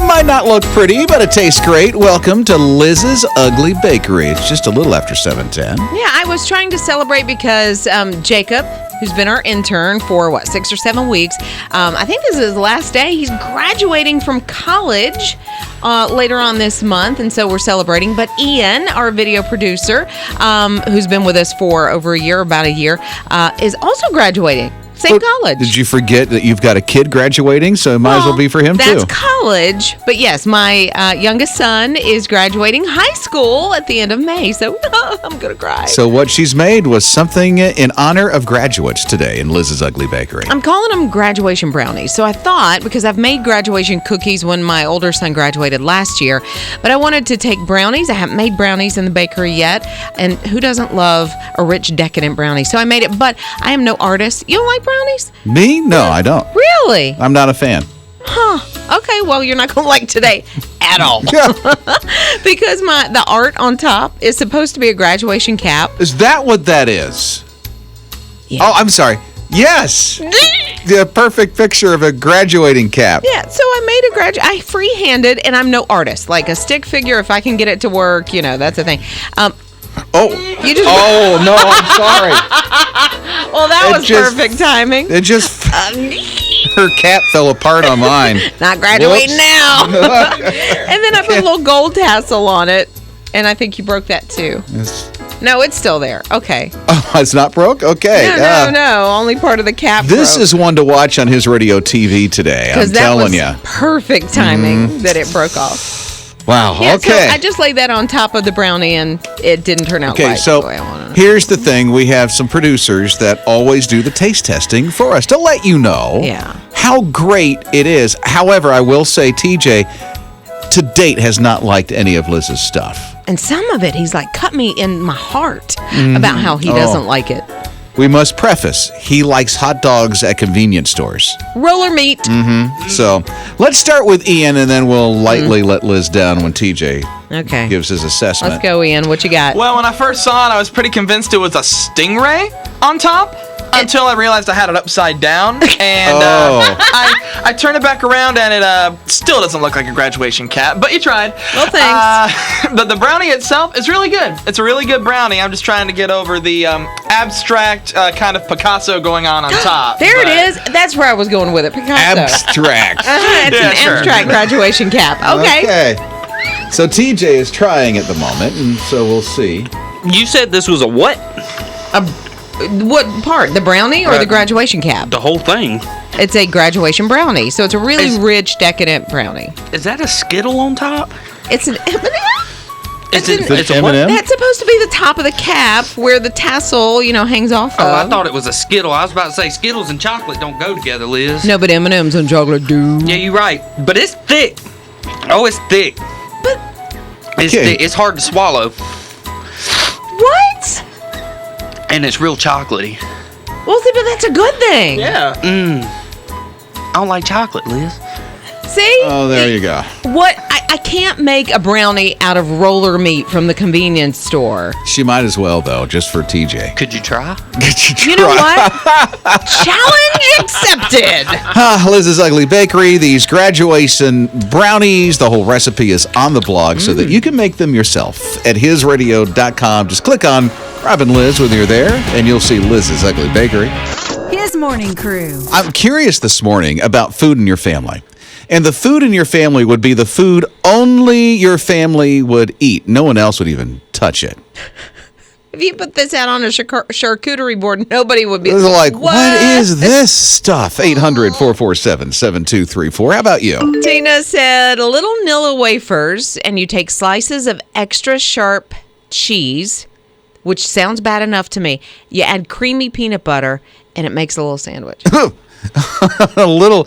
might not look pretty, but it tastes great. Welcome to Lizz's Ugly Bakery. It's just a little after 7:10. Yeah, I was trying to celebrate because Jacob, who's been our intern for, 6 or 7 weeks, I think this is his last day. He's graduating from college later on this month, and so we're celebrating. But Ian, our video producer, who's been with us for over a year, about a year, is also graduating. Same college. Did you forget that you've got a kid graduating, so it might as well be for him, too? That's college. But yes, my youngest son is graduating high school at the end of May, so I'm going to cry. So what she's made was something in honor of graduates today in Liz's Ugly Bakery. I'm calling them graduation brownies. So I thought, because I've made graduation cookies when my older son graduated last year, but I wanted to take brownies. I haven't made brownies in the bakery yet, and who doesn't love a rich, decadent brownie? So I made it, but I am no artist. You don't like brownies? Me? No, I don't. Really? I'm not a fan. Huh. Okay, well, you're not going to like today at all. Because the art on top is supposed to be a graduation cap. Is that what that is? Yeah. Oh, I'm sorry. Yes. The perfect picture of a graduating cap. Yeah, so I made I freehanded, and I'm no artist. Like a stick figure, if I can get it to work, that's the thing. Oh no, I'm sorry. Well, that was perfect timing. It just, her cap fell apart on mine. Not graduating now. And then I put a little gold tassel on it, and I think you broke that too. No, it's still there. Okay. Oh, it's not broke? Okay. No. Only part of the cap This broke. is one to watch on his radio TV today. I'm telling you. Perfect timing that it broke off. Wow, yeah, okay. So I just laid that on top of the brownie, and it didn't turn out right the way I wanted. Here's the thing. We have some producers that always do the taste testing for us to let you know how great it is. However, I will say TJ, to date, has not liked any of Liz's stuff. And some of it, he's like, cut me in my heart about how he doesn't like it. We must preface, he likes hot dogs at convenience stores. Roller meat. So let's start with Ian, and then we'll lightly let Liz down when TJ gives his assessment. Let's go, Ian. What you got? Well, when I first saw it, I was pretty convinced it was a stingray on top until I realized I had it upside down. And I turned it back around, and it still doesn't look like a graduation cap, but you tried. Well, thanks. But the brownie itself is really good. It's a really good brownie. I'm just trying to get over the abstract kind of Picasso going on top. There it is. That's where I was going with it. Picasso. Abstract. It's an abstract graduation cap. Okay. So TJ is trying at the moment, and so we'll see. You said this was a what? What part? The brownie or the graduation cap? The whole thing. It's a graduation brownie, so it's a really rich, decadent brownie. Is that a Skittle on top? It's an M&M. It's a what? That's supposed to be the top of the cap where the tassel, hangs off of. Oh, I thought it was a Skittle. I was about to say Skittles and chocolate don't go together, Liz. No, but M&M's and chocolate do. Yeah, you're right. But it's thick. Oh, it's thick. But it's thick. It's hard to swallow. What? And it's real chocolatey. Well, see, but that's a good thing. Yeah. I don't like chocolate, Liz. See? Oh, there you go. What? I can't make a brownie out of roller meat from the convenience store. She might as well, though, just for TJ. Could you try? You know what? Challenge accepted. Liz's Ugly Bakery, these graduation brownies, the whole recipe is on the blog so that you can make them yourself at hisradio.com. Just click on Rob and Liz when you're there, and you'll see Liz's Ugly Bakery. His Morning Crew. I'm curious this morning about food in your family. And the food in your family would be the food only your family would eat. No one else would even touch it. If you put this out on a charcuterie board, nobody would be like, what is this stuff? 800-447-7234. How about you? Tina said, a little Nilla wafers, and you take slices of extra sharp cheese, which sounds bad enough to me. You add creamy peanut butter, and it makes a little sandwich. Those little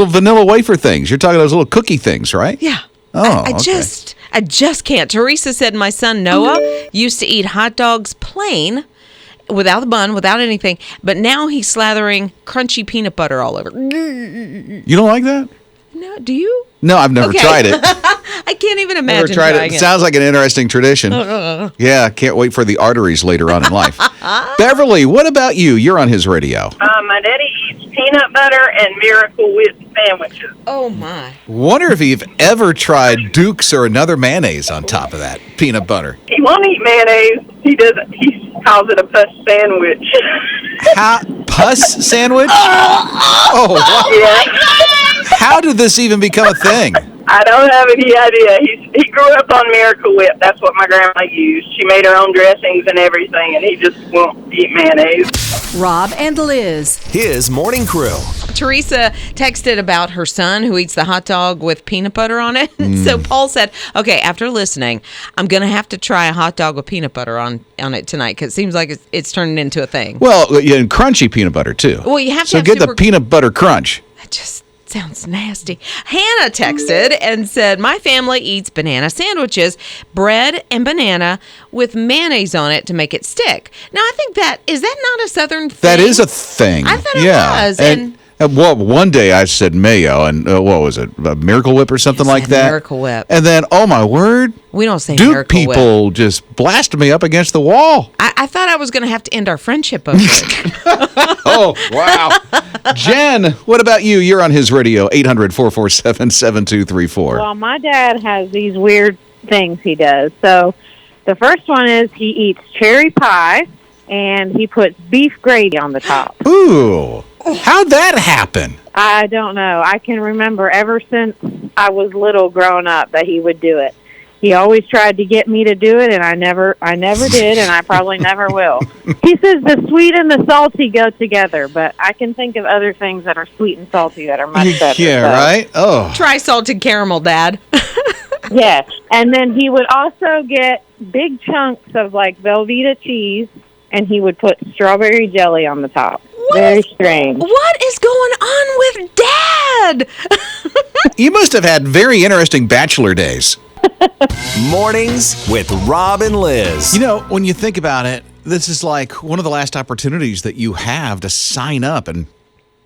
vanilla wafer things. You're talking those little cookie things, right? Yeah. Oh, I just can't. Teresa said my son Noah used to eat hot dogs plain, without the bun, without anything, but now he's slathering crunchy peanut butter all over. You don't like that? No, do you? No, I've never tried it. I can't can't even Never imagine tried trying it. it. Sounds like an interesting tradition. Yeah, can't wait for the arteries later on in life. Beverly, what about you? You're on his radio. My daddy eats peanut butter and Miracle Whip sandwiches. Oh, my. Wonder if you've ever tried Duke's or another mayonnaise on top of that peanut butter. He won't eat mayonnaise. He doesn't. He calls it a puss sandwich. Pus sandwich? Oh, wow. Yeah. How did this even become a thing? I don't have any idea. He grew up on Miracle Whip. That's what my grandma used. She made her own dressings and everything, and he just won't eat mayonnaise. Rob and Liz. His morning crew. Teresa texted about her son who eats the hot dog with peanut butter on it. So Paul said, okay, after listening, I'm going to have to try a hot dog with peanut butter on it tonight because it seems like it's turning into a thing. Well, yeah, and crunchy peanut butter, too. Well, you have to So have get super- the peanut butter crunch. That just sounds nasty. Hannah texted and said, my family eats banana sandwiches, bread and banana with mayonnaise on it to make it stick. Now, I think is that not a Southern thing? That is a thing. I thought it yeah. was. And well, one day I said mayo, and what was it, a Miracle Whip or something like that? Miracle Whip. And then, oh my word, We don't say Duke Miracle Whip. people just blasted me up against the wall. I thought I was going to have to end our friendship over it. Oh, wow. Jen, what about you? You're on his radio, 800-447-7234. Well, my dad has these weird things he does. So the first one is he eats cherry pie, and he puts beef gravy on the top. Ooh, how'd that happen? I don't know. I can remember ever since I was little growing up that he would do it. He always tried to get me to do it, and I never did, and I probably never will. He says the sweet and the salty go together, but I can think of other things that are sweet and salty that are much better. Yeah, so. right? Oh. Try salted caramel, Dad. Yes, and then he would also get big chunks of like Velveeta cheese, and he would put strawberry jelly on the top. Very strange. What is going on with Dad? You must have had very interesting bachelor days. Mornings with Rob and Liz. You know, when you think about it, this is like one of the last opportunities that you have to sign up and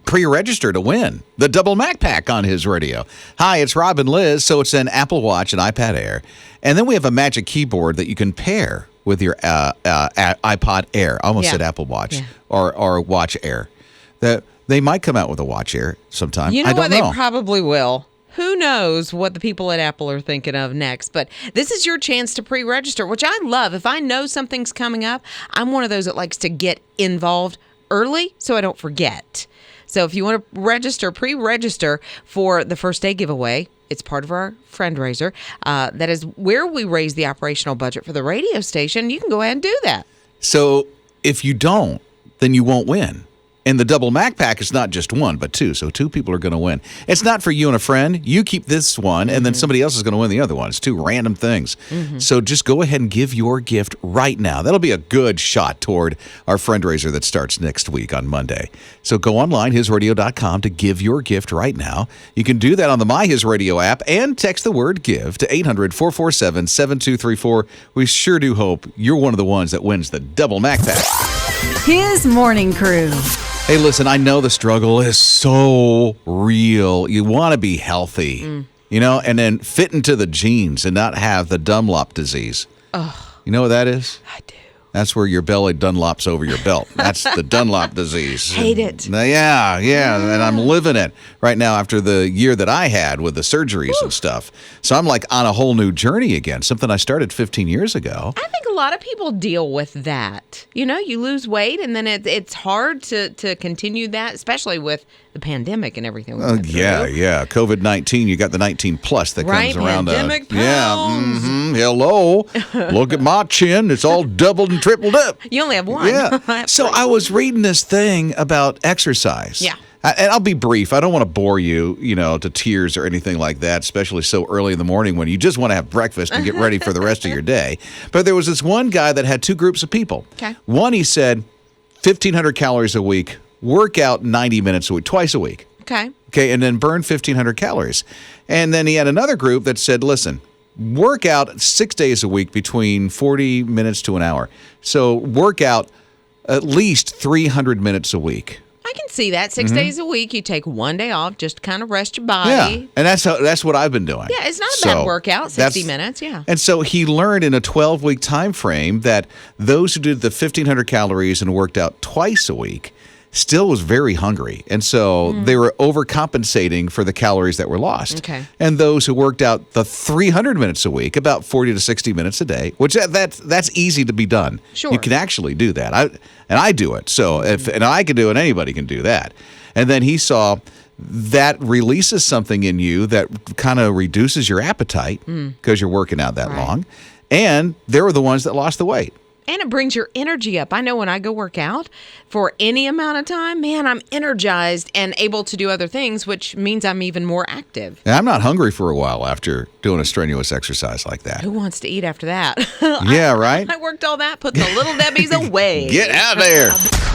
pre-register to win the Double Mac Pack on his radio. Hi, it's Rob and Liz. So it's an Apple Watch and iPad Air. And then we have a magic keyboard that you can pair with your iPod Air. I almost said Apple Watch or Watch Air. They might come out with a Watch Air sometime. You know I don't what? know. They probably will. Who knows what the people at Apple are thinking of next? But this is your chance to pre-register, which I love. If I know something's coming up, I'm one of those that likes to get involved early so I don't forget. So if you want to register, pre-register for the first day giveaway, it's part of our fundraiser. That is where we raise the operational budget for the radio station. You can go ahead and do that. So if you don't, then you won't win. And the Double Mac Pack is not just one, but two. So two people are going to win. It's not for you and a friend. You keep this one, and then somebody else is going to win the other one. It's two random things. So just go ahead and give your gift right now. That'll be a good shot toward our fundraiser that starts next week on Monday. So go online, hisradio.com, to give your gift right now. You can do that on the My His Radio app and text the word GIVE to 800-447-7234. We sure do hope you're one of the ones that wins the Double Mac Pack. His morning crew. Hey, listen, I know the struggle is so real. You want to be healthy, you know, and then fit into the jeans and not have the Dunlop disease. Oh. You know what that is? I do. That's where your belly Dunlops over your belt. That's the Dunlop disease. Hate it. Yeah. And I'm living it right now after the year that I had with the surgeries and stuff. So I'm like on a whole new journey again, something I started 15 years ago. I think a lot of people deal with that. You know, you lose weight and then it's hard to continue that, especially with the pandemic and everything. Yeah. COVID-19, you got the 19 plus that Right, comes around. pandemic Yeah. pounds. Hello. Look at my chin. It's all doubled and tripled up. You only have one. Yeah. So I was reading this thing about exercise. Yeah. And I'll be brief. I don't want to bore you, to tears or anything like that, especially so early in the morning when you just want to have breakfast and get ready for the rest of your day. But there was this one guy that had two groups of people. Okay. One, he said, 1,500 calories a week, work out 90 minutes a week, twice a week. Okay. Okay, and then burn 1,500 calories. And then he had another group that said, listen, work out 6 days a week between 40 minutes to an hour. So work out at least 300 minutes a week. I can see that. 6 days a week, you take 1 day off just to kind of rest your body. Yeah, and that's what I've been doing. Yeah, it's not a bad workout, 60 minutes, yeah. And so he learned in a 12-week time frame that those who did the 1,500 calories and worked out twice a week still was very hungry. And so they were overcompensating for the calories that were lost. Okay. And those who worked out the 300 minutes a week, about 40 to 60 minutes a day, which that's easy to be done. Sure. You can actually do that. I do it. So and I can do it, anybody can do that. And then he saw that releases something in you that kind of reduces your appetite because you're working out that long. And they were the ones that lost the weight. And it brings your energy up. I know when I go work out for any amount of time, man, I'm energized and able to do other things, which means I'm even more active. And I'm not hungry for a while after doing a strenuous exercise like that. Who wants to eat after that? Yeah, right? I worked all that, put the little Debbies away. Get out there.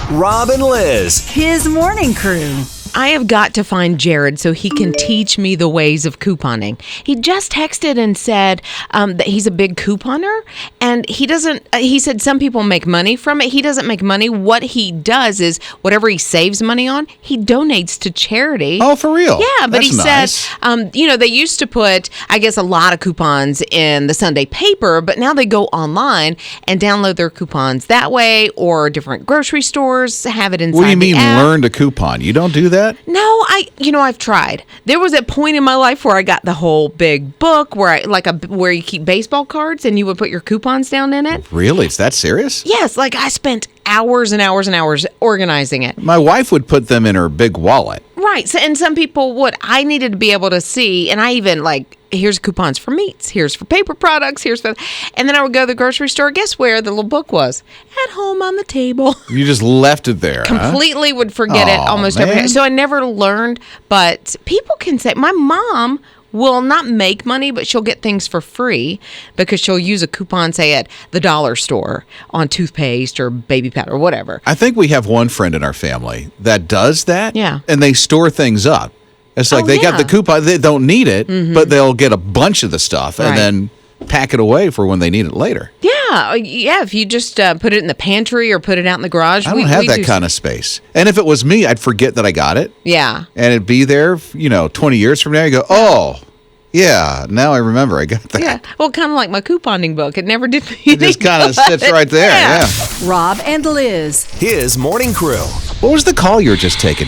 Rob and Liz. His morning crew. I have got to find Jared so he can teach me the ways of couponing. He just texted and said that he's a big couponer, and he doesn't. He said some people make money from it. He doesn't make money. What he does is whatever he saves money on, he donates to charity. Oh, for real? Yeah, but That's he nice. said, they used to put, I guess, a lot of coupons in the Sunday paper, but now they go online and download their coupons that way, or different grocery stores have it inside. What do you mean the app. learn to coupon? You don't do that? No, I've tried. There was a point in my life where I got the whole big book where you keep baseball cards and you would put your coupons down in it. Really? It's that serious? Yes, I spent hours and hours and hours organizing it. My wife would put them in her big wallet. Right. So, and some people would. I needed to be able to see, and I even here's coupons for meats, here's for paper products, and then I would go to the grocery store. Guess where the little book was? At home on the table. You just left it there. Completely would forget it almost every day. So I never learned, but people can say, my mom will not make money, but she'll get things for free because she'll use a coupon, say, at the dollar store on toothpaste or baby powder or whatever. I think we have one friend in our family that does that. Yeah. And they store things up. It's like they got the coupon. They don't need it, but they'll get a bunch of the stuff and then pack it away for when they need it later. Yeah. If you just put it in the pantry or put it out in the garage. I don't have that kind of space. And if it was me, I'd forget that I got it. Yeah. And it'd be there, 20 years from now. You go, oh, yeah, now I remember I got that. Yeah. Well, kind of like my couponing book. It never did me It just kind of sits right there. Yeah. Rob and Liz. His morning crew. What was the call you were just taking?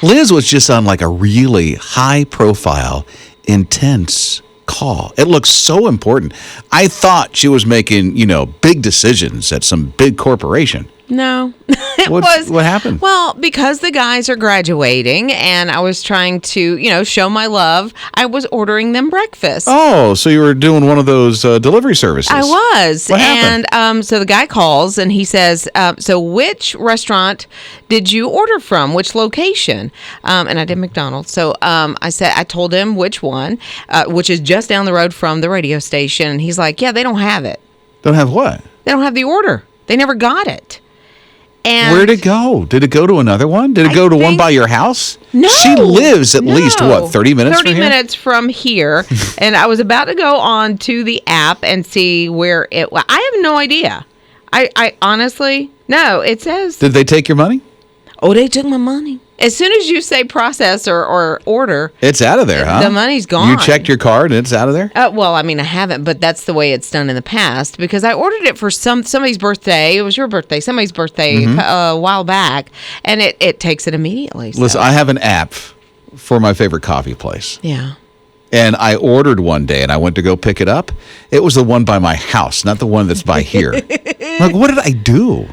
Liz was just on a really high profile, intense call. It looks so important. I thought she was making, big decisions at some big corporation. No. What happened? Well, because the guys are graduating and I was trying to, show my love, I was ordering them breakfast. Oh, so you were doing one of those delivery services. I was. What happened? And so the guy calls and he says, so which restaurant did you order from? Which location? And I did McDonald's. So I told him which one, which is just down the road from the radio station. And he's like, yeah, they don't have it. Don't have what? They don't have the order. They never got it. And where'd it go? Did it go to another one? Did it go to one by your house? No. She lives at least, 30 minutes from here? 30 minutes from here. And I was about to go on to the app and see where it was. I have no idea. I honestly, no, it says. Did they take your money? Oh, they took my money. As soon as you say process or order. It's out of there, huh? The money's gone. You checked your card and it's out of there? Well, I haven't, but that's the way it's done in the past because I ordered it for somebody's birthday. It was your birthday, somebody's birthday a while back, and it takes it immediately. So. Listen, I have an app for my favorite coffee place. Yeah. And I ordered one day and I went to go pick it up. It was the one by my house, not the one that's by here. I'm like, what did I do?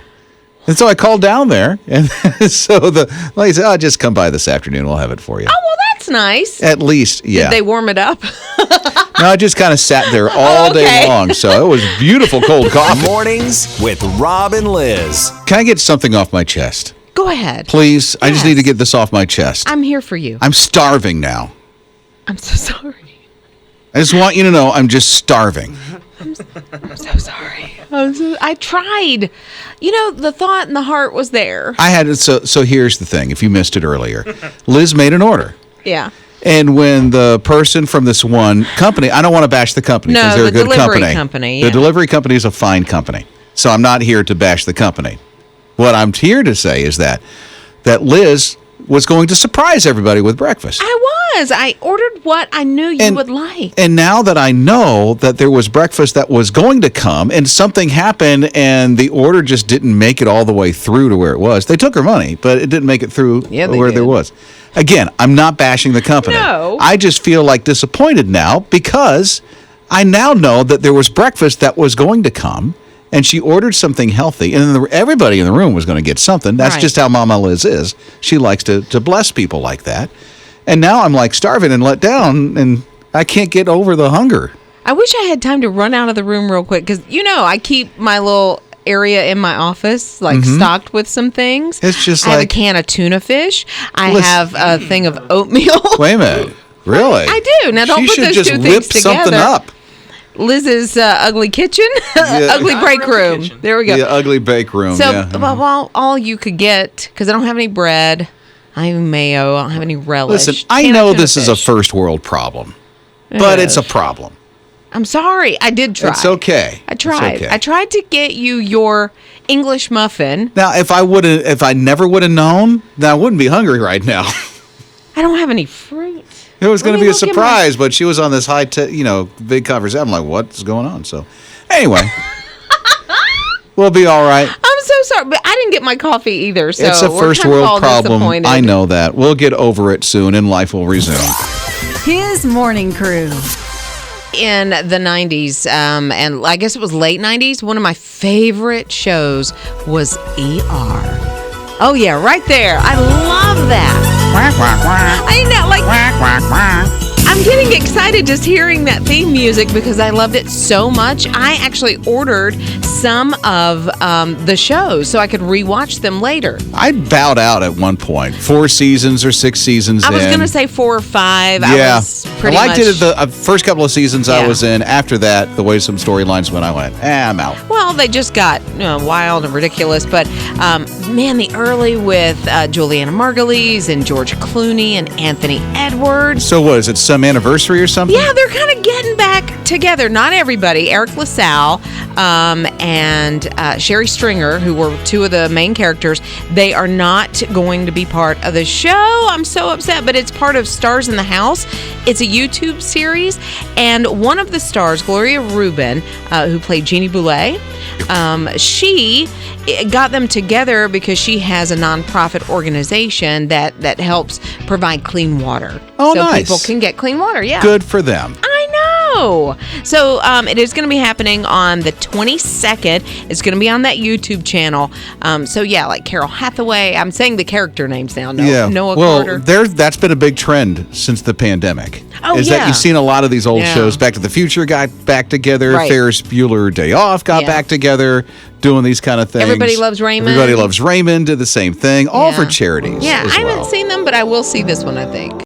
And so I called down there, and so the lady said, "Oh, just come by this afternoon. We'll have it for you." Oh, well, that's nice. At least, yeah. Did they warm it up? No, I just kind of sat there all day long, so it was beautiful cold coffee. Mornings with Rob and Liz. Can I get something off my chest? Go ahead. Please, I just Yes. need to get this off my chest. I'm here for you. I'm starving now. I'm so sorry. I just want you to know I'm just starving. I'm so sorry. I tried. The thought and the heart was there. I had it. So here's the thing. If you missed it earlier, Liz made an order. Yeah. And when the person from this one company, I don't want to bash the company because they're a good delivery company. The Yeah. delivery company is a fine company. So I'm not here to bash the company. What I'm here to say is that that Liz was going to surprise everybody with breakfast. I ordered what I knew you would like. And now that I know that there was breakfast that was going to come and something happened and the order just didn't make it all the way through to where it was. They took her money, but it didn't make it through where there was. Again, I'm not bashing the company. No. I just feel like disappointed now because I now know that there was breakfast that was going to come. And she ordered something healthy, and everybody in the room was going to get something. That's just how Mama Liz is. She likes to bless people like that. And now I'm like starving and let down, and I can't get over the hunger. I wish I had time to run out of the room real quick because, I keep my little area in my office stocked with some things. It's just I have a can of tuna fish. I have a thing of oatmeal. Wait a minute. Really? I do. Now, don't put those two things together. She should just whip something up. Liz's ugly kitchen, ugly break room. Kitchen. There we go. The ugly bake room. So, all you could get, because I don't have any bread, I have mayo, I don't have any relish. Listen, I know this is a first world problem, but it's a problem. I'm sorry. I did try. It's okay. I tried. It's okay. I tried to get you your English muffin. Now, if I never would have known, then I wouldn't be hungry right now. I don't have any fruit. It was going to be a surprise, but she was on this big conversation. I'm like, what's going on? So, anyway, we'll be all right. I'm so sorry, but I didn't get my coffee either. So it's a first world problem. I know that. We'll get over it soon, and life will resume. His morning crew. In the 90s, and I guess it was late 90s, one of my favorite shows was ER. Oh, yeah, right there. I love that. I know, I'm getting excited just hearing that theme music because I loved it so much. I actually ordered some of the shows so I could rewatch them later. I bowed out at one point. 4 seasons or 6 seasons in. I was going to say 4 or 5. Yeah. I was pretty I liked much, it at the first couple of seasons I was in. After that, the way some storylines went, I went, I'm out. Well, they just got wild and ridiculous. But, man, the early with Juliana Margulies and George Clooney and Anthony Edwards. So what, is it some anniversary or something? Yeah, they're kind of getting back together. Not everybody. Eric LaSalle and Sherry Stringer, who were 2 of the main characters, they are not going to be part of the show. I'm so upset, but it's part of Stars in the House. It's a YouTube series, and one of the stars, Gloria Rubin, who played Jeannie Boulet, she got them together because she has a nonprofit organization that helps provide clean water. Oh, so nice. people can get clean water. Yeah. Good for them. I know. So it is going to be happening on the 22nd. It's going to be on that YouTube channel. So yeah, like Carol Hathaway. I'm saying the character names now. Noah Carter. That's been a big trend since the pandemic. Oh, is that you've seen a lot of these old shows. Back to the Future got back together. Right. Ferris Bueller Day Off got back together, doing these kind of things. Everybody Loves Raymond. Everybody Loves Raymond did the same thing, all for charities. Yeah, as I haven't well. seen them, but I will see this one, I think.